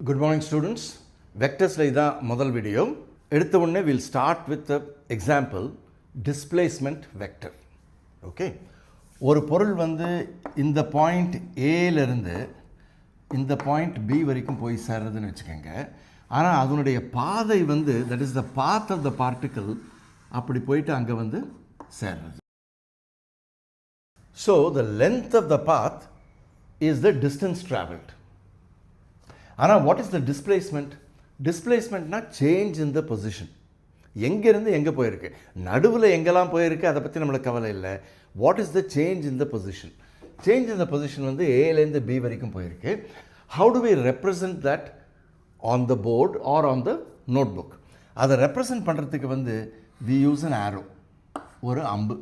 Good morning students. Vectors la idha modal video. Edutha unne we'll start with the example displacement vector. Okay. ஒரு பொருள் வந்து இந்த point ஏல இருந்து இந்த பாயிண்ட் பி வரைக்கும் போய் சேர்றதுன்னு வச்சுக்கோங்க. ஆனால் அதனுடைய பாதை வந்து that is the path of the particle அப்படி போயிட்டு அங்கே வந்து சேர்றது. So the length of the path is the distance traveled. ஆனால் what is the displacement? Displacementனா change in the position. எங்கேருந்து எங்கே போயிருக்கு, நடுவில் எங்கெல்லாம் போயிருக்கு அதை பற்றி நம்மளுக்கு கவலை இல்லை. What is the change in the position? Change in the position வந்து ஏலேருந்து பி வரைக்கும் போயிருக்கு. How do we represent that on the board or on the notebook? அதை ரெப்ரசன்ட் பண்ணுறதுக்கு வந்து வி யூஸ் அன் ஆரோ, ஒரு அம்பு.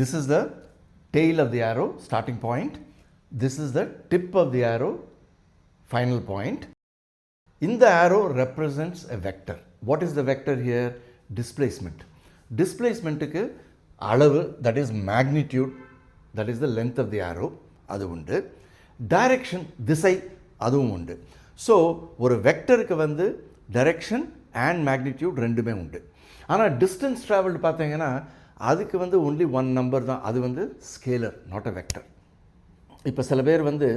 This is the tail of the arrow, starting point. This is the tip of the arrow, final point. இந்த arrow represents a vector. What is the vector here? Displacement. Displacementக்கு அளவு, that is magnitude, that is the length of the arrow, அது உண்டு. Direction, திசை, அதுவும் உண்டு. So ஒரு வெக்டருக்கு வந்து direction and magnitude ரெண்டுமே உண்டு. ஆனால் distance traveled பார்த்தீங்கன்னா அதுக்கு வந்து only one number தான், அது வந்து scalar, not a vector. இப்போ சில பேர் வந்து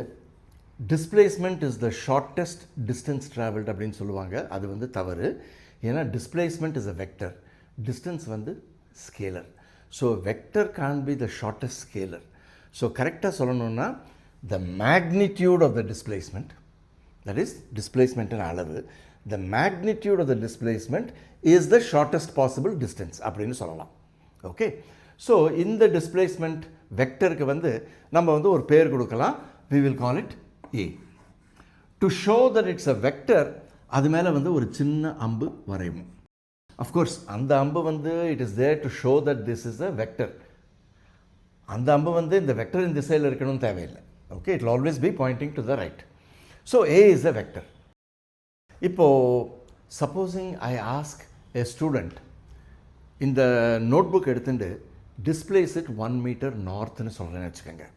displacement is the shortest distance travelled அப்படின்னு சொல்லுவாங்க. அது வந்து தவறு. ஏன்னா displacement is a vector, distance வந்து scalar. So vector can be the shortest scalar. So கரெக்டாக சொல்லணுன்னா the magnitude of the displacement, that is டிஸ்பிளேஸ்மெண்ட்டின் அளவு, the magnitude of the displacement is the shortest possible distance அப்படின்னு சொல்லலாம். Okay. So இந்த displacement வெக்டருக்கு வந்து நம்ம வந்து ஒரு பேர் கொடுக்கலாம். we will call it A. To show that it's a vector, அது மேலே வந்து ஒரு சின்ன அம்பு வரையும். Of course அந்த அம்பு வந்து it is there to show that this is a vector. அந்த அம்பு வந்து இந்த வெக்டரின் திசையில் இருக்கணும்னு தேவையில்லை. Okay, it will always be pointing to the right. So A is a vector. இப்போது supposing I ask a student இந்த நோட்புக் எடுத்துட்டு displace it 1 meter northன்னு சொல்கிறேன்னு வச்சுக்கோங்க.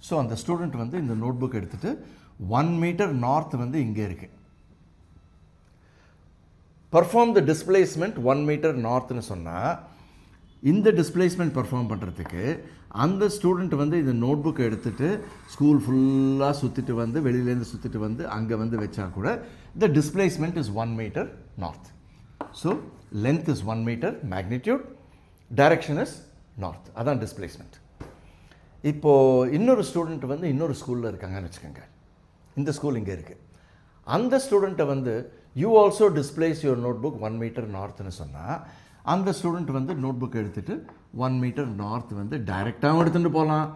ஸோ அந்த ஸ்டூடெண்ட் வந்து இந்த நோட் புக் எடுத்துகிட்டு 1 meter நார்த் வந்து இங்கே இருக்குது. பர்ஃபார்ம் த டிஸ்பிளேஸ்மெண்ட் 1 meter நார்த்னு சொன்னால் இந்த டிஸ்பிளேஸ்மெண்ட் பர்ஃபார்ம் பண்ணுறதுக்கு அந்த ஸ்டூடெண்ட் வந்து இந்த நோட் புக் எடுத்துகிட்டு ஸ்கூல் ஃபுல்லாக சுற்றிட்டு வந்து வெளியிலேருந்து சுற்றிட்டு வந்து அங்கே வந்து வச்சா கூட த displacement is 1 meter north. So length is 1 meter, magnitude, direction is north. அதான் டிஸ்பிளேஸ்மெண்ட். இப்போது இன்னொரு ஸ்டூடெண்ட் வந்து இன்னொரு ஸ்கூலில் இருக்காங்கன்னு வச்சுக்கோங்க. இந்த ஸ்கூல் இங்கே இருக்குது. அந்த ஸ்டூடெண்ட்டை வந்து you also displace your notebook 1 meter நார்த்னு சொன்னால் அந்த ஸ்டூடெண்ட் வந்து நோட் புக் எடுத்துகிட்டு 1 meter நார்த் வந்து டைரெக்டாகவும் எடுத்துகிட்டு போகலாம்,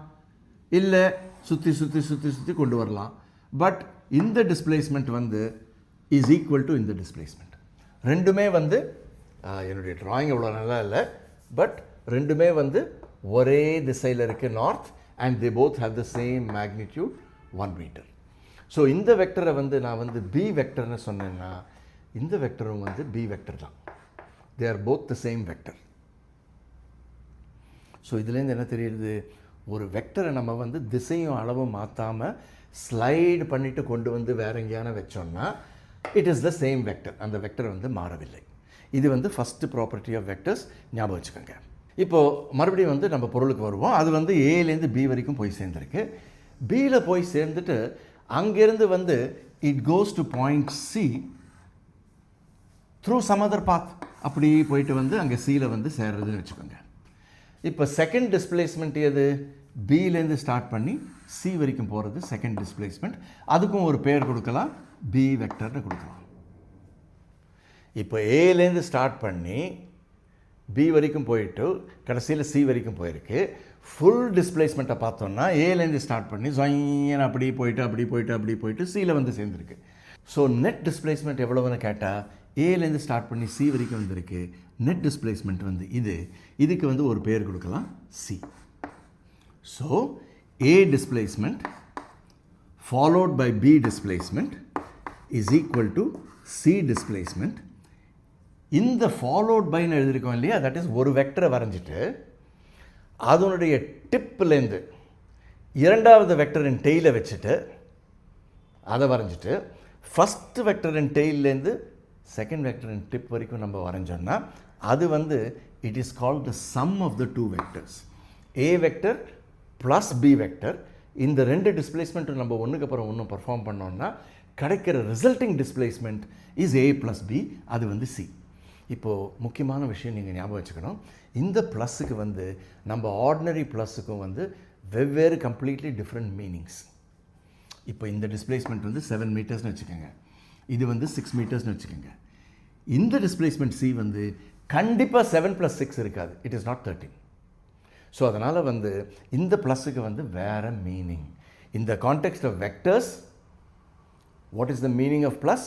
இல்லை சுற்றி சுற்றி சுற்றி சுற்றி கொண்டு வரலாம். பட் இந்த டிஸ்பிளேஸ்மெண்ட் வந்து இஸ் ஈக்குவல் டு இந்த டிஸ்பிளேஸ்மெண்ட். ரெண்டுமே வந்து என்னுடைய ட்ராயிங் அவ்வளோ நல்லா இல்லை, பட் ரெண்டுமே வந்து ஒரே திசையில் இருக்குது, north, and they both have the same magnitude 1 meter. So இந்த வெக்டரை வந்து நான் வந்து பி வெக்டர்னு சொன்னேன்னா இந்த வெக்டரும் வந்து பி வெக்டர் தான். They are both the same vector. So இதுலேருந்து என்ன தெரியுது, ஒரு வெக்டரை நம்ம வந்து திசையும் அளவும் மாற்றாமல் ஸ்லைடு பண்ணிவிட்டு கொண்டு வந்து வேற எங்கேயான வச்சோம்னா it is the same vector. அந்த வெக்டர் வந்து மாறவில்லை. இது வந்து ஃபஸ்ட்டு ப்ராப்பர்ட்டி ஆஃப் வெக்டர்ஸ், ஞாபகம் வச்சுக்கோங்க. இப்போது மறுபடியும் வந்து நம்ம பொருளுக்கு வருவோம். அது வந்து ஏலேருந்து பி வரைக்கும் போய் சேர்ந்துருக்கு. பியில் போய் சேர்ந்துட்டு அங்கேருந்து வந்து it goes to point C through some other path. அப்படி போயிட்டு வந்து அங்கே சியில் வந்து சேர்றதுன்னு வச்சுக்கோங்க. இப்போ செகண்ட் டிஸ்பிளேஸ்மெண்ட் எது? பியிலேருந்து ஸ்டார்ட் பண்ணி சி வரைக்கும் போகிறது செகண்ட் டிஸ்பிளேஸ்மெண்ட். அதுக்கும் ஒரு பேர் கொடுக்கலாம், பி வெக்டர்னு கொடுக்கலாம். இப்போ ஏலேருந்து ஸ்டார்ட் பண்ணி பி வரைக்கும் போயிட்டு கடைசியில் சி வரைக்கும் போயிருக்கு. ஃபுல் டிஸ்பிளேஸ்மெண்ட்டை பார்த்தோன்னா ஏலேருந்து ஸ்டார்ட் பண்ணி ஜொயின் அப்படி போயிட்டு அப்படி போயிட்டு அப்படி போயிட்டு சியில் வந்து சேர்ந்துருக்கு. ஸோ நெட் டிஸ்பிளேஸ்மெண்ட் எவ்வளோன்னு கேட்டால் ஏலேருந்து ஸ்டார்ட் பண்ணி சி வரைக்கும் வந்திருக்கு. நெட் டிஸ்பிளேஸ்மெண்ட் வந்து இதுக்கு வந்து ஒரு பேர் கொடுக்கலாம், C. So A displacement followed by B displacement is equal to C displacement. இந்த ஃபாலோட் பைன்னு எழுதியிருக்கோம் இல்லையா, தட் இஸ் ஒரு வெக்டரை வரைஞ்சிட்டு அதனுடைய டிப்லேருந்து இரண்டாவது வெக்டரின் டெய்லை வச்சுட்டு அதை வரைஞ்சிட்டு ஃபஸ்ட்டு வெக்டர் அண்ட் டெய்லேருந்து செகண்ட் வெக்டர் அண்ட் டிப் வரைக்கும் நம்ம வரைஞ்சோன்னா அது வந்து it is called the sum of the two vectors. A vector plus B vector, இந்த ரெண்டு டிஸ்பிளேஸ்மெண்ட்டும் நம்ம ஒன்றுக்கு அப்புறம் ஒன்றும் பர்ஃபார்ம் பண்ணோன்னா கிடைக்கிற resulting displacement is A plus B, அது வந்து சி. இப்போது முக்கியமான விஷயம் நீங்கள் ஞாபகம் வச்சுக்கணும், இந்த ப்ளஸ்ஸுக்கு வந்து நம்ம ஆர்டினரி ப்ளஸ்ஸுக்கும் வந்து வெவ்வேறு கம்ப்ளீட்லி டிஃப்ரெண்ட் மீனிங்ஸ். இப்போ இந்த டிஸ்பிளேஸ்மெண்ட் வந்து 7 மீட்டர்ஸ்னு வச்சுக்கோங்க, இது வந்து 6 மீட்டர்ஸ்னு வச்சுக்கோங்க. இந்த டிஸ்பிளேஸ்மெண்ட் சி வந்து கண்டிப்பாக 7 + 6 இருக்காது, இட் இஸ் நாட் 13. ஸோ அதனால் வந்து இந்த ப்ளஸ்ஸுக்கு வந்து வேறு மீனிங். இந்த context of vectors, what is the meaning of plus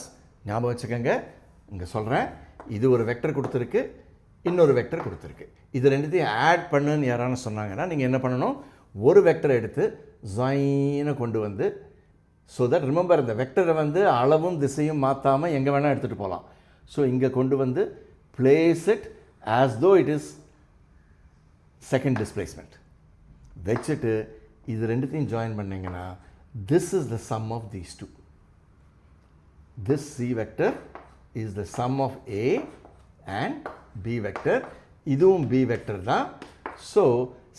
ஞாபகம் வச்சுக்கோங்க. இங்கே சொல்கிறேன், இது ஒரு வெக்டர் கொடுத்துருக்கு, இன்னொரு வெக்டர் கொடுத்துருக்கு, இது ரெண்டுத்தையும் ஆட் பண்ணுன்னு யாரானு சொன்னாங்கன்னா நீங்கள் என்ன பண்ணணும், ஒரு வெக்டரை எடுத்து ஜாயினை கொண்டு வந்து, ஸோ தட் ரிமெம்பர் இந்த வெக்டரை வந்து அளவும் திசையும் மாற்றாமல் எங்கே வேணால் எடுத்துகிட்டு போகலாம். ஸோ இங்கே கொண்டு வந்து place it as though it is second displacement. வச்சுட்டு இது ரெண்டுத்தையும் ஜாயின் பண்ணிங்கன்னா this is the sum of these two. This C vector is the sum of A and B vector. இதுவும் B vector தான். So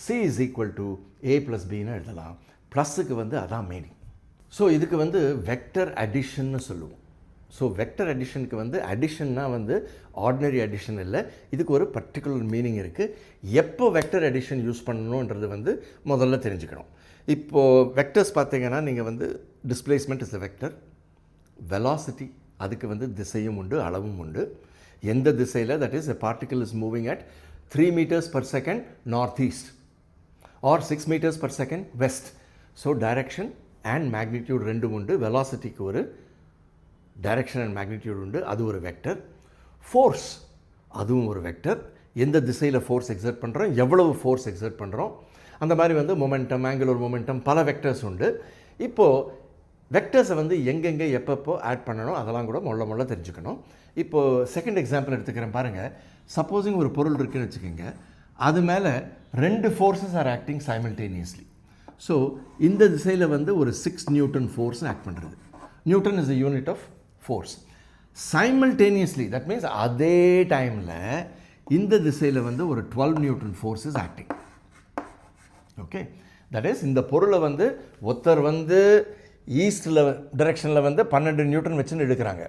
C is equal to A plus B ன்னு எழுதலாம். ப்ளஸுக்கு வந்து அதான் மீனிங். ஸோ இதுக்கு வந்து vector அடிஷன்னு சொல்லுவோம். So vector அடிஷனுக்கு வந்து அடிஷன்னா வந்து ஆர்டினரி அடிஷன் இல்லை, இதுக்கு ஒரு பர்டிகுலர் மீனிங் இருக்குது. எப்போ வெக்டர் அடிஷன் யூஸ் பண்ணணுன்றது வந்து முதல்ல தெரிஞ்சுக்கணும். இப்போது வெக்டர்ஸ் பார்த்தீங்கன்னா நீங்கள் வந்து displacement is the vector, velocity அதுக்கு வந்து திசையும் உண்டு அளவும் உண்டு. எந்த திசையில், that is a particle is moving at 3 meters per second north east or 6 meters per second west. So direction and magnitude ரெண்டும் உண்டு. வெலாசிட்டிக்கு ஒரு டைரக்ஷன் அண்ட் மேக்னிடியூட் உண்டு, அது ஒரு வெக்டர். ஃபோர்ஸ் அதுவும் ஒரு வெக்டர், எந்த திசையில் ஃபோர்ஸ் எக்ஸர்ட் பண்ணுறோம், எவ்வளவு ஃபோர்ஸ் எக்ஸர்ட் பண்ணுறோம், அந்த மாதிரி வந்து மொமெண்டம், ஆங்குலர் மொமெண்டம், பல வெக்டர்ஸ் உண்டு. இப்போது வெக்டர்ஸை வந்து எங்கெங்கே எப்பப்போ ஆட் பண்ணணும் அதெல்லாம் கூட மொள்ள தெரிஞ்சுக்கணும். இப்போது செகண்ட் எக்ஸாம்பிள் எடுத்துக்கிறேன் பாருங்கள். சப்போஸிங் ஒரு பொருள் இருக்குதுன்னு வச்சுக்கோங்க, அது மேலே 2 forces are acting simultaneously. So இந்த திசையில் வந்து ஒரு 6 Newton ஃபோர்ஸ் ஆக்ட் பண்ணுறது. Newton is a unit of force. Simultaneously, that means அதே டைமில் இந்த திசையில் வந்து ஒரு 12 Newton force is acting. Okay, that is இந்த பொருளை வந்து ஒருத்தர் வந்து ஈஸ்டில் டைரெக்ஷனில் வந்து 12 Newton வச்சுன்னு எடுக்கிறாங்க,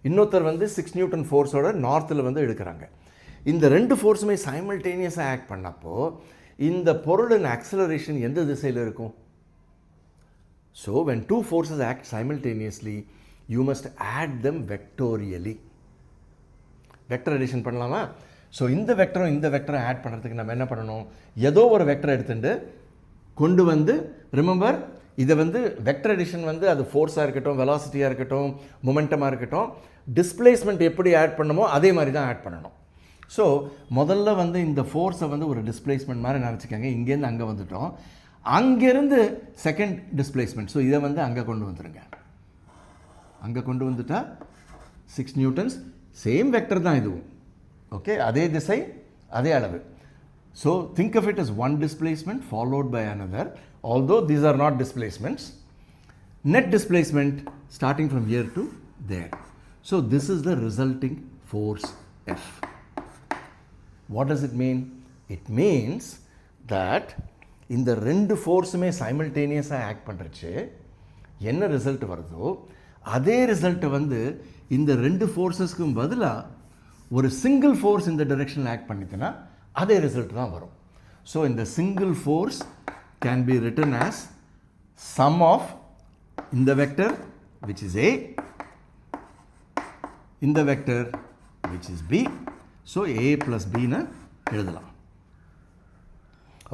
இன்னொருத்தர் வந்து 6 Newton ஃபோர்ஸோட நார்த்தில் வந்து எடுக்கிறாங்க. இந்த 2 ஃபோர்ஸுமே சைமல்டேனியஸாக ஆக்ட் பண்ணப்போ இந்த பொருளின் ஆக்சலரேஷன் எந்த திசையில் இருக்கும்? So when 2 forces act simultaneously, you must add them vectorially. Vector addition பண்ணலாமா? ஸோ இந்த வெக்டரும் இந்த வெக்டரும் ஆட் பண்ணுறதுக்கு நம்ம என்ன பண்ணணும், ஏதோ ஒரு வெக்டர் எடுத்துட்டு கொண்டு வந்து, ரிமெம்பர் இதை வந்து வெக்டர் அடிஷன் வந்து அது ஃபோர்ஸாக இருக்கட்டும், வெலாசிட்டியாக இருக்கட்டும், மொமெண்டமாக இருக்கட்டும், டிஸ்பிளேஸ்மெண்ட் எப்படி ஆட் பண்ணணுமோ அதே மாதிரி தான் ஆட் பண்ணணும். ஸோ முதல்ல வந்து இந்த ஃபோர்ஸை வந்து ஒரு டிஸ்பிளேஸ்மெண்ட் மாதிரி நினச்சிக்கோங்க, இங்கேருந்து அங்கே வந்துட்டோம், அங்கேருந்து செகண்ட் டிஸ்பிளேஸ்மெண்ட். ஸோ இதை வந்து அங்கே கொண்டு வந்துடுங்க, அங்கே கொண்டு வந்துட்டால் 6 Newtons, சேம் வெக்டர் தான் இதுவும். ஓகே, அதே திசை அதே அளவு. So think of it as one displacement followed by another, although these are not displacements. Net displacement starting from here to there. So this is the resulting force F. What does it mean? It means that இந்த 2 ஃபோர்ஸுமே சைமல்டேனியஸாக act பண்ணுறச்சு என்ன result வருதோ அதே ரிசல்ட்டை வந்து இந்த 2 ஃபோர்ஸஸ்க்கும் பதிலாக ஒரு single force இந்த டைரெக்ஷனில் ஆக்ட் பண்ணிட்டுனா அதே ரிசல்ட் தான் வரும். ஸோ இந்த single force can be written as sum of இந்த வெக்டர் விச் இஸ் A, இந்த vector which is B. So A + Bன்னு எழுதலாம்.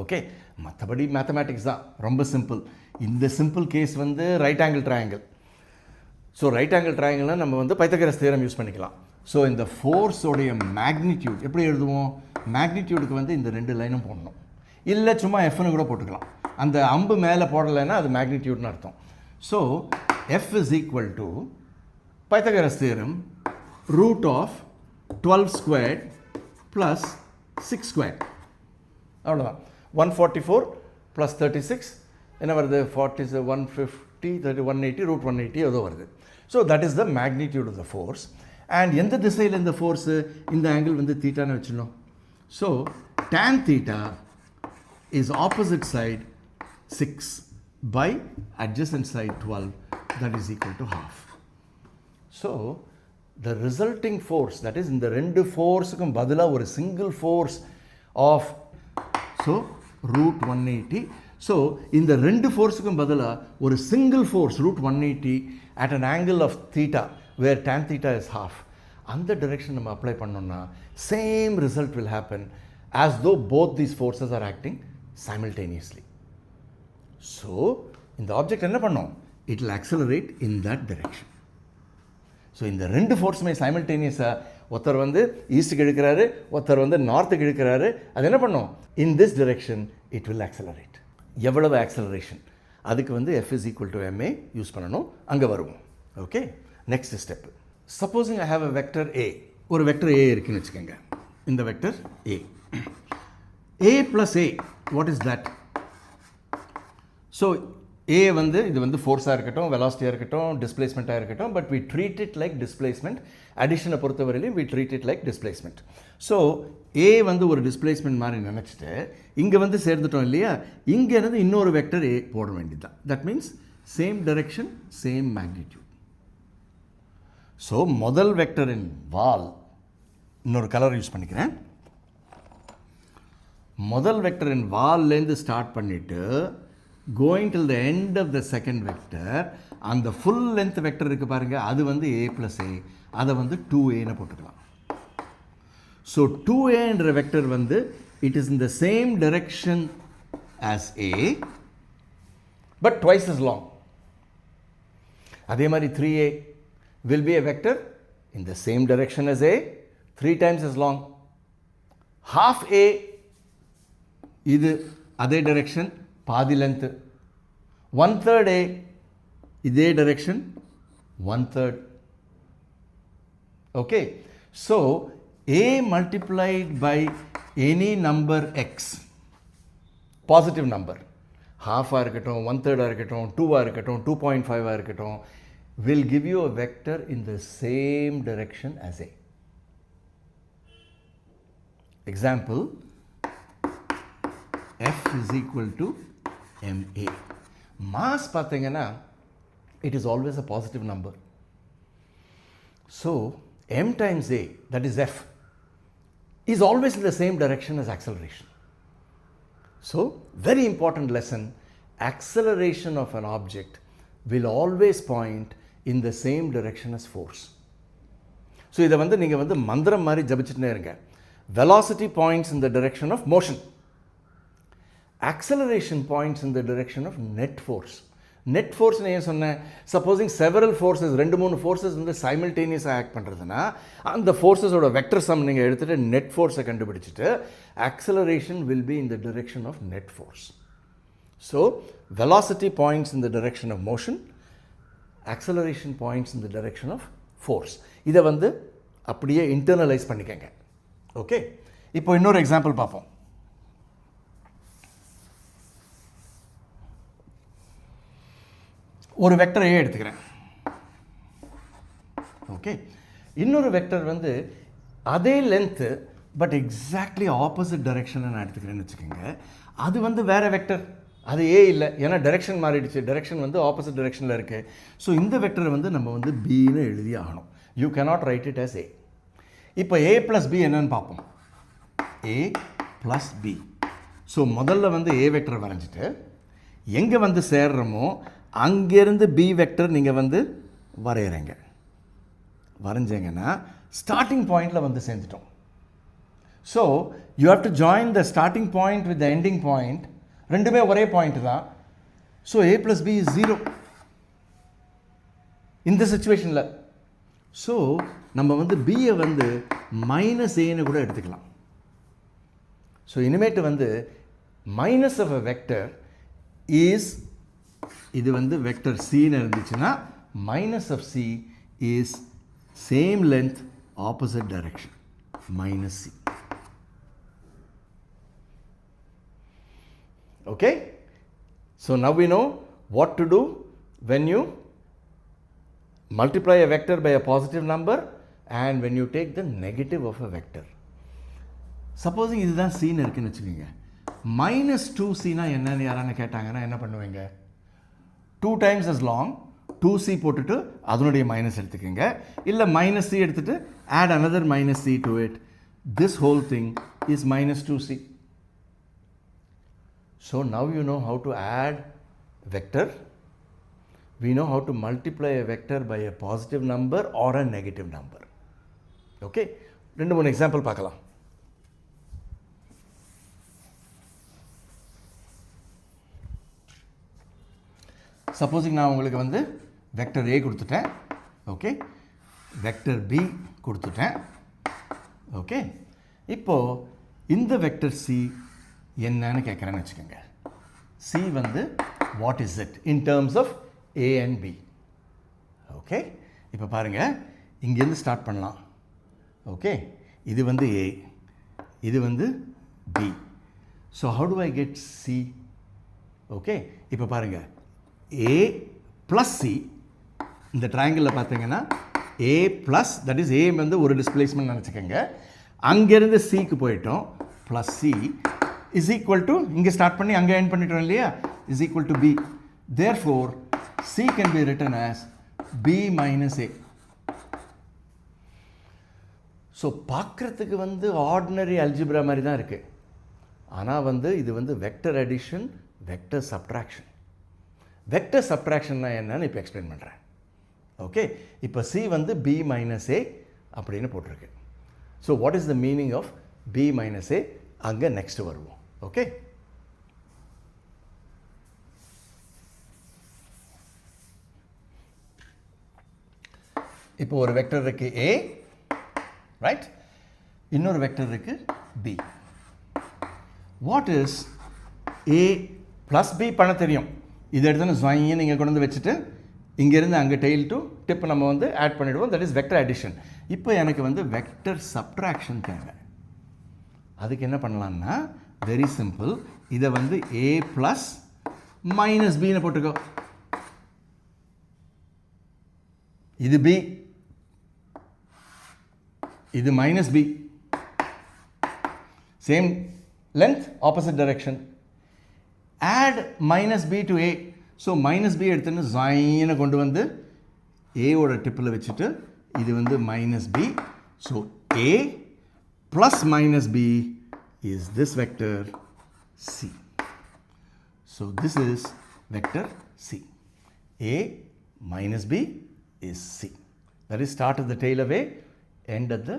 ஓகே, மற்றபடி மேத்தமேட்டிக்ஸ் தான், ரொம்ப சிம்பிள். இந்த சிம்பிள் கேஸ் வந்து right angle triangle. So right angle ட்ரையாங்கிள்னால் நம்ம வந்து பைத்தகரஸ் தியரம் யூஸ் பண்ணிக்கலாம். ஸோ இந்த ஃபோர்ஸோடைய மேக்னிடியூட் எப்படி எழுதுவோம், மேக்னிடியூடுக்கு வந்து இந்த 2 லைனும் போடணும், இல்லை சும்மா எஃப்னு கூட போட்டுக்கலாம். அந்த அம்பு மேலே போடலைன்னா அது மேக்னிடியூட்னு அர்த்தம். So F is equal to Pythagoras theorem √12 squared plus 6 squared. அவ்வளோதான். 144 + 36 என்ன வருது, 150 30 180 √180 ஏதோ வருது. So that is the magnitude of the force. And எந்த திசையில் இந்த ஃபோர்ஸு, இந்த ஆங்கிள் வந்து தீட்டான்னு வச்சுக்கணும். So tan theta is opposite side 6 by adjacent side 12, that is equal to half. So the resulting force, that is இந்த ரெண்டு ஃபோர்ஸுக்கும் பதிலாக ஒரு single force of, so root 180. So இந்த ரெண்டு ஃபோர்ஸுக்கும் பதிலாக ஒரு single force root 180 at an angle of theta where tan theta is half. அந்த direction நம்ம apply பண்ணோம்னா same result will happen as though both these forces are acting simultaneously. So இந்த object என்ன பண்ணும்? It will accelerate in that direction. So இந்த ரெண்டு ஃபோர்ஸுமே சைமல்டேனியஸாக, ஒருத்தர் வந்து ஈஸ்ட்டுக்கு இழுக்கிறாரு, ஒருத்தர் வந்து நார்த்துக்கு இழுக்கிறாரு. அது என்ன பண்ணும்? In this direction it will accelerate. எவ்வளவு ஆக்சலரேஷன்? அதுக்கு வந்து F is equal to ma use பண்ணணும். அங்கே வருவோம். Okay, next step. Supposing I have a vector A. ஒரு வெக்டர் A இருக்குன்னு வச்சுக்கோங்க. இந்த vector A. A plus A, what is that? So A வந்து இது வந்து ஃபோர்ஸாக இருக்கட்டும், வெலாசிட்டியாக இருக்கட்டும், டிஸ்பிளேஸ்மெண்ட்டாக இருக்கட்டும், but we treat it like displacement. அடிஷனை பொறுத்தவரையிலையும் we treat it like displacement. So A வந்து ஒரு டிஸ்பிளேஸ்மெண்ட் மாதிரி நினச்சிட்டு இங்கே வந்து சேர்ந்துட்டோம் இல்லையா, இங்கேருந்து இன்னொரு வெக்டர் A போட வேண்டியது தான். That means same direction, same magnitude. So முதல் வெக்டரின் வால், இன்னொரு கலர் யூஸ் பண்ணிக்கிறேன். முதல் வெக்டரின் வால்லேருந்து ஸ்டார்ட் பண்ணிவிட்டு going till the end of the second vector, அந்த full length vector இருக்குது பாருங்கள், அது வந்து A plus A, அதை வந்து 2A போட்டுக்கலாம். ஸோ 2A என்ற வெக்டர் வந்து it is in the same direction as A but twice as long. அதே மாதிரி 3A will be a vector in the same direction as A, 3 times as long. Half A, இது அதே direction, பாதி length. 1/3 A, இதே direction, 1/3. Okay, so A multiplied by any number x, positive number, half-ஆக இருக்கட்டும், 1/3 இருக்கட்டும், 2-ஆக இருக்கட்டும், 2.5-ஆக இருக்கட்டும், will give you a vector in the same direction as A. Example, F is equal to ma. Mass பார்த்தீங்கன்னா it is always a positive number. So m times a, that is F, is always in the same direction as acceleration. So very important lesson, acceleration of an object will always point in the same direction as force. So இதை வந்து நீங்கள் வந்து மந்திரம் மாதிரி ஜபிச்சுட்டே இருங்க. Velocity points in the direction of motion. Acceleration points in the direction of net force. Net force நான் ஏன் சொன்னேன்? Supposing several forces, 2-3 forces வந்து simultaneously act பண்ணுறதுனா, அந்த forcesோட vector sum நீங்கள் எடுத்துகிட்டு net force கண்டுபிடிச்சிட்டு acceleration will be in the direction of net force. So velocity points in the direction of motion, acceleration points in the direction of force. இதை வந்து அப்படியே internalize பண்ணிக்கங்க. Okay, இப்போ இன்னொரு எக்ஸாம்பிள் பார்ப்போம். ஒரு வெக்டர் A எடுத்துக்கிறேன். ஓகே, இன்னொரு வெக்டர் வந்து அதே லென்த்து பட் எக்ஸாக்ட்லி ஆப்போசிட் டைரெக்ஷனை நான் எடுத்துக்கிறேன்னு வச்சுக்கோங்க. அது வந்து வேறு வெக்டர், அது A இல்லை, ஏன்னா டைரெக்ஷன் மாறிடுச்சு, டைரெக்ஷன் வந்து ஆப்போசிட் டைரெக்ஷனில் இருக்குது. ஸோ இந்த வெக்டரை வந்து நம்ம வந்து Bன்னு எழுதி ஆகணும். You cannot right it as A. இப்போ A + B என்னன்னு பார்ப்போம். A + B. ஸோ முதல்ல வந்து A வெக்டரை வரைஞ்சிட்டு எங்கே வந்து சேர்றோமோ அங்கேருந்து B வெக்டர் நீங்கள் வந்து வரைகிறீங்க. வரைஞ்சிங்கன்னா ஸ்டார்டிங் பாயிண்டில் வந்து சேர்ந்துட்டோம். So you have to join the starting point with the ending point. ரெண்டுமே ஒரே பாயிண்ட் தான். ஸோ A + B is 0 இந்த சிச்சுவேஷனில். ஸோ நம்ம வந்து Bயை வந்து -Aன்னு கூட எடுத்துக்கலாம். ஸோ இனிமேட்டு வந்து minus of a vector is, இது வந்து வெக்டர் சின்னு இருந்துச்சுன்னா minus of C is same length opposite direction -C. Okay, so now we know what to do when you multiply a vector by a positive number and when you take the negative of a vector. Supposing இதுதான் scene இருக்குன்னு வச்சுக்கோங்க, -2c என்னன்னு யாரான கேட்டாங்கன்னா என்ன பண்ணுவீங்க? 2 times as long 2c போட்டுட்டு அதனுடைய minus எடுத்துக்கோங்க, இல்லை -c எடுத்துட்டு add another -c to it. This whole thing is -2c. So now you know how to add vector. We know how to multiply a vector by a positive number or a negative number. Okay, 2-3 example பார்க்கலாம். Supposing நான் உங்களுக்கு வந்து vector A கொடுத்துட்டேன், okay, vector B கொடுத்துட்டேன், okay. இப்போது இந்த vector C என்னன்னு கேட்குறேன்னு வச்சுக்கோங்க. C வந்து what is it in terms of A and B. Okay, இப்போ பாருங்கள், இங்கேருந்து ஸ்டார்ட் பண்ணலாம். ஓகே, இது வந்து A, இது வந்து B. So how to I get C? Okay, இப்போ பாருங்கள், A plus C, இந்த ட்ரையாங்கிளில் பார்த்தீங்கன்னா A plus, that is A வந்து ஒரு டிஸ்பிளேஸ்மெண்ட் நினச்சிக்கோங்க, அங்கேருந்து Cக்கு போயிட்டோம், plus C is equal to, இங்கே ஸ்டார்ட் பண்ணி அங்கே எண்ட் பண்ணிட்டோம் இல்லையா, is equal to B. Therefore C can be written as B minus A. So பார்க்குறதுக்கு வந்து ஆர்டினரி அல்ஜிப்ரா மாதிரி தான் இருக்குது, ஆனால் வந்து இது வந்து vector addition, vector subtraction. Vector சப்ட்ராக்ஷன்னா என்னன்னு இப்போ எக்ஸ்பிளைன் பண்ணுறேன். ஓகே, இப்போ C வந்து B minus A அப்படின்னு போட்டிருக்கு. So what is the meaning of B minus A? அங்கே நெக்ஸ்ட் வருவோம். ஓகே, இப்போ ஒரு வெக்டர் இருக்கு A, ரைட், இன்னொரு வெக்டர் இருக்கு B. What is A plus B பண்ண தெரியும். இது எடுத்து ஜாயின் இங்கே கொண்டு வந்து வச்சுட்டு இங்கேருந்து அங்கே டெயில் டு டிப் நம்ம வந்து ஆட் பண்ணிவிடுவோம். That is vector addition. இப்போ எனக்கு வந்து வெக்டர் சப்ட்ராக்ஷன் தேவை. அதுக்கு என்ன பண்ணலான்னா வெரி சிம்பிள், இதை வந்து A ப்ளஸ் மைனஸ் பின்னு போட்டுக்கோ. இது B, இது minus B, same length, opposite direction. add minus b to a. So minus B எடுத்துன்னு ஜாயினை கொண்டு வந்து ஏவோட டிப்பில் வச்சுட்டு இது வந்து minus B. So a plus minus b is this vector c. So this is vector c. a minus b is c. That is start at the tail of a, end at the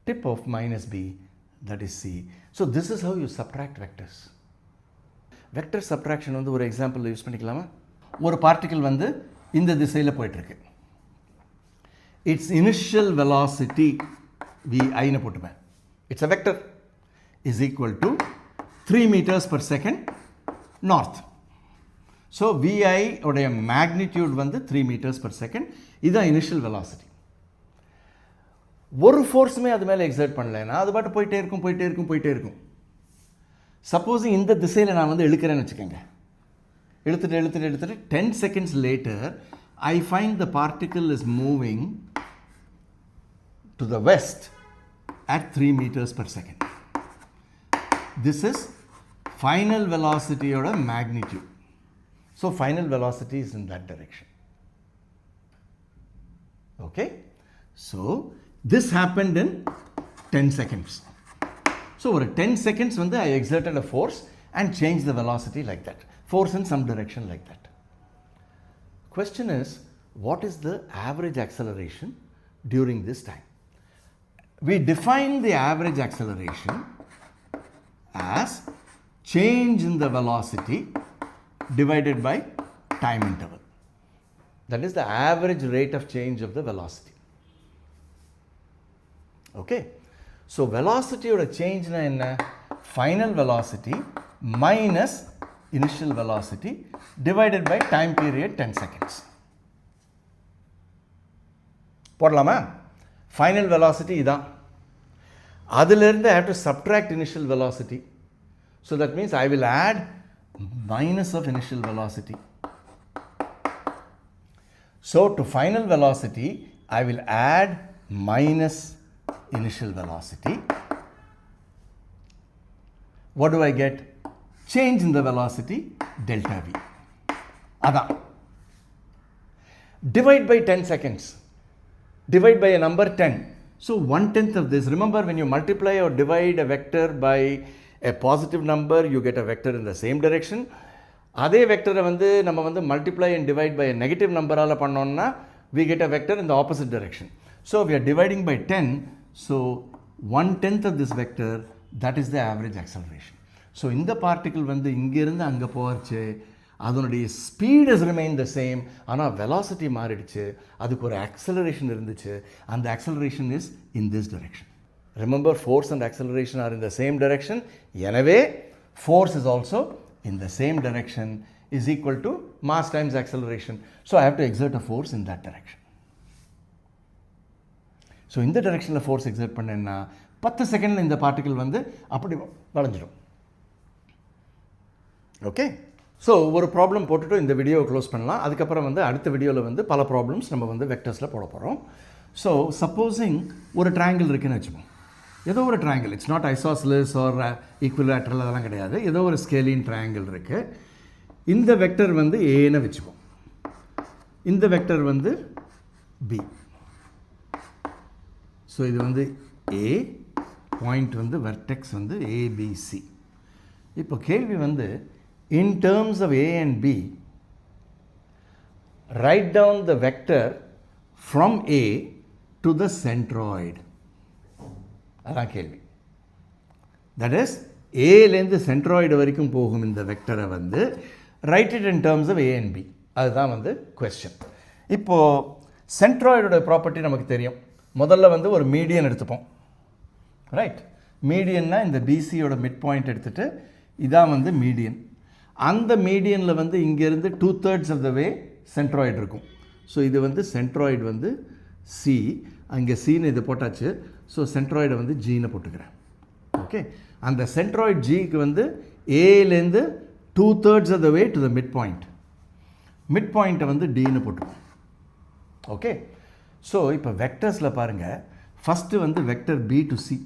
tip of minus b, that is c. So this is how you subtract vectors. Vector subtraction வந்து ஒரு example use பண்ணிக்கலாமா? ஒரு particle வந்து இந்த திசையில் போயிட்டுருக்கு, it's initial velocity விஐன்னு போட்டுப்பேன், it's a vector, is equal to 3 meters per second north. So VI உடைய மேக்னிடியூட் வந்து 3 meters per second. இதுதான் இனிஷியல் வெலாசிட்டி. ஒரு ஃபோர்ஸுமே அது மேலே எக்ஸர்ட் பண்ணலைன்னா அது பாட்டு போயிட்டே இருக்கும், போயிட்டே இருக்கும், போயிட்டே இருக்கும். சப்போஸிங் இந்த திசையில் நான் வந்து இழுக்கிறேன்னு வச்சுக்கோங்க, இழுத்துட்டு 10 seconds later I find the particle is moving to the west at 3 meters per second. This is final velocity oda magnitude. So final velocity is in that direction. Okay, so this happened in 10 seconds. So over 10 seconds when I exerted a force and changed the velocity like that, force in some direction like that. Question is, what is the average acceleration during this time? We define the average acceleration as change in the velocity divided by time interval. That is the average rate of change of the velocity. Okay. So velocity oda change na enna? Final velocity minus initial velocity divided by time period 10 seconds. போடலாமா? Final velocity இதான். அதிலிருந்து I have to subtract initial velocity. So that means I will add minus of initial velocity. So to final velocity, I will add minus initial velocity. What do I get? Change in the velocity, delta V. Adha. Divide by 10 seconds. Divide by a number 10. So 1/10 of this. Remember, when you multiply or divide a vector by a positive number, you get a vector in the same direction. அதே வெக்டரை வந்து நம்ம வந்து multiply and divide by a negative numberால பண்ணோம்னா we get a vector in the opposite direction. So we are dividing by 10. So 1/10 of this vector, that is the average acceleration. So இந்த particle வந்து இங்கிருந்து அங்கே போகிறச்சு, அதனுடைய speed has remained the same, ஆனால் velocity மாறிடுச்சு, அதுக்கு ஒரு acceleration இருந்துச்சு, அந்த acceleration is in this direction. Remember, force and acceleration are in the same direction. எனவே force is also in the same direction is equal to mass times acceleration. So I have to exert a force in that direction. So in the direction of force exert பண்ணேன்னா 10 செகண்டில் இந்த particle வந்து அப்படி வளைஞ்சிடும். Okay, so ஒரு problem போட்டுட்டு இந்த வீடியோவை close பண்ணலாம். அதுக்கப்புறம் வந்து அடுத்த வீடியோவில் வந்து பல ப்ராப்ளம்ஸ் நம்ம வந்து வெக்டர்ஸில் போட போகிறோம். ஸோ சப்போஸிங் ஒரு ட்ரையாங்கிள் இருக்குதுன்னு வச்சுப்போம். ஏதோ ஒரு triangle, it's not isosceles or equilateral, அதெல்லாம் கிடையாது. ஏதோ ஒரு ஸ்கேலின் ட்ரையாங்கிள் இருக்குது. இந்த வெக்டர் வந்து ஏன்னு வச்சுப்போம், இந்த வெக்டர் வந்து பி. ஸோ இது வந்து ஏ, பாயிண்ட் வந்து வெர்டெக்ஸ் வந்து ஏபிசி. இப்போ கேள்வி வந்து in terms of A and B, write down the vector from A to the centroid. அதான் கேள்வி. That is, Aலேருந்து centroid வரைக்கும் போகும் இந்த வெக்டரை வந்து write it in terms of A and B. அதுதான் வந்து question. இப்போது centroidோட ப்ராப்பர்ட்டி நமக்கு தெரியும். முதல்ல வந்து ஒரு மீடியன் எடுத்துப்போம், ரைட்? மீடியன்னா இந்த பிசியோட மிட் பாயிண்ட் எடுத்துகிட்டு இதான் வந்து மீடியன். அந்த மீடியனில் வந்து இங்கேருந்து 2/3 ஆஃப் த வே சென்ட்ராய்டு இருக்கும். ஸோ இது வந்து சென்ட்ராய்டு வந்து சி, அங்கே சின்னு இது போட்டாச்சு. ஸோ சென்ட்ராய்டை வந்து ஜின்னு போட்டுக்கிறேன். ஓகே, அந்த சென்ட்ராய்டு ஜிக்கு வந்து ஏலேருந்து 2/3 of the way to the midpoint. மிட் பாயிண்ட்டை வந்து டின்னு போட்டுருவோம். ஓகே, ஸோ இப்போ வெக்டர்ஸில் பாருங்கள், ஃபஸ்ட்டு வந்து vector B to C,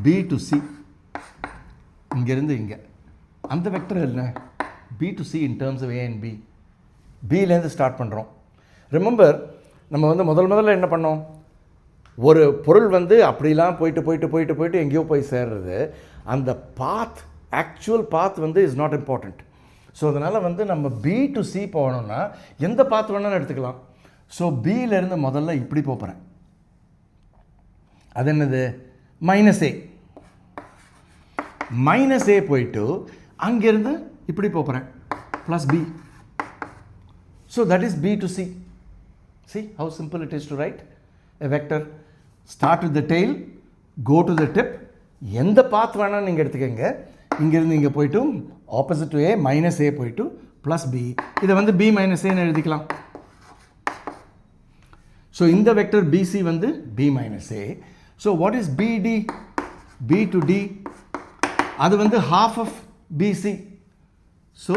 B to C, இங்கேருந்து இங்கே அந்த வெக்டர் என்ன? B to C in terms of A and B. பிலேருந்து ஸ்டார்ட் பண்ணுறோம். ரிமெம்பர், நம்ம வந்து முதல்ல என்ன பண்ணோம்? ஒரு பொருள் வந்து அப்படிலாம் போயிட்டு போயிட்டு போயிட்டு போயிட்டு எங்கேயோ போய் சேர்றது, அந்த பாத், ஆக்சுவல் பாத் வந்து இஸ் நாட் இம்பார்ட்டண்ட். ஸோ அதனால் வந்து நம்ம பி டு சி போகணுன்னா எந்த பாத் வேணாலும் எடுத்துக்கலாம். ஸோ பியிலேருந்து முதல்ல இப்படி போகிறேன். அது என்னது? மைனஸ் ஏ. மைனஸ் ஏ போயிட்டு அங்கேருந்து இப்படி போகிறேன், plus B. So that is B to C. See how simple it is to write a vector. Start with the tail, go to the tip. எந்த பாத் வேணால் நீங்கள் எடுத்துக்கங்க. இங்கேருந்து இங்கே போய்ட்டு ஆப்போசிட் டு ஏ, மைனஸ் ஏ போய்ட்டு ப்ளஸ் பி. இதை வந்து பி மைனஸ் ஏன்னு எழுதிக்கலாம். ஸோ இந்த வெக்டர் பிசி வந்து B minus A. So what is BD? B to D அது வந்து half of BC. So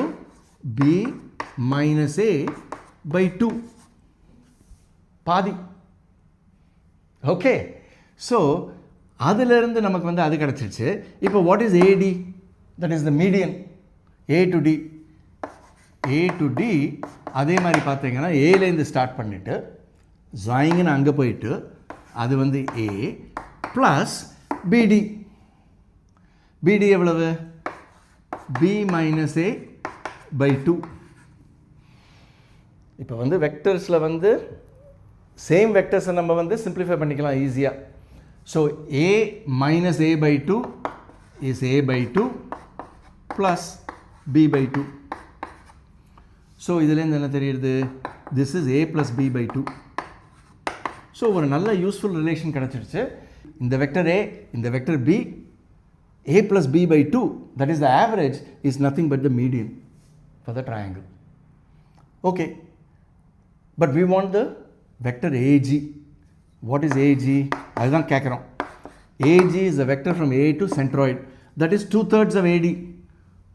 B minus A by 2, பாதி. ஓகே, ஸோ அதிலிருந்து நமக்கு வந்து அது கிடச்சிருச்சு. இப்போ what is AD? That is the median. A to D, A to D அதே மாதிரி பார்த்தீங்கன்னா ஏலேருந்து ஸ்டார்ட் பண்ணிவிட்டு ஜாயிங்கன்னு அங்கே போயிட்டு அது வந்து A ப்ளஸ் BD. BD எவ்வளவு? B minus A by 2. இப்போ வந்து வெக்டர்ஸில் வந்து சேம் வெக்டர்ஸை நம்ம வந்து சிம்பிளிஃபை பண்ணிக்கலாம் ஈஸியாக. So A minus A by 2 is A by 2 plus B by 2. So இதுலேருந்து என்ன தெரியுது? This is A plus B by 2. So ஒரு நல்ல யூஸ்ஃபுல் ரிலேஷன் கிடச்சிருச்சு. இந்த வெக்டர் A, இந்த vector B, A plus B by 2, that is the average, is nothing but the median for the triangle. Okay, but we want the vector AG. What is AG? அதுதான் கேட்குறோம். AG is a vector from A to centroid, that is 2/3 of AD.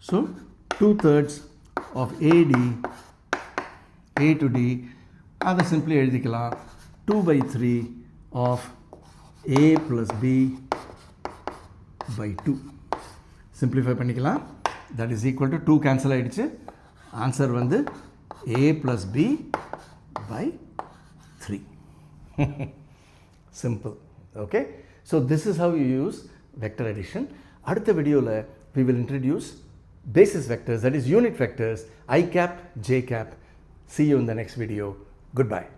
So 2/3 of AD, A to D அதை simply எழுதிக்கலாம் 2/3 of a plus b by 2. Simplify பண்ணிக்கலாம். that is equal to 2 cancel ஆகிடுச்சு. Answer வந்து a plus b by 3. simple. okay, so this is how you use vector addition. அடுத்த வீடியோவில் we will introduce basis vectors, that is unit vectors, i cap, j cap. See you in the next video. Goodbye.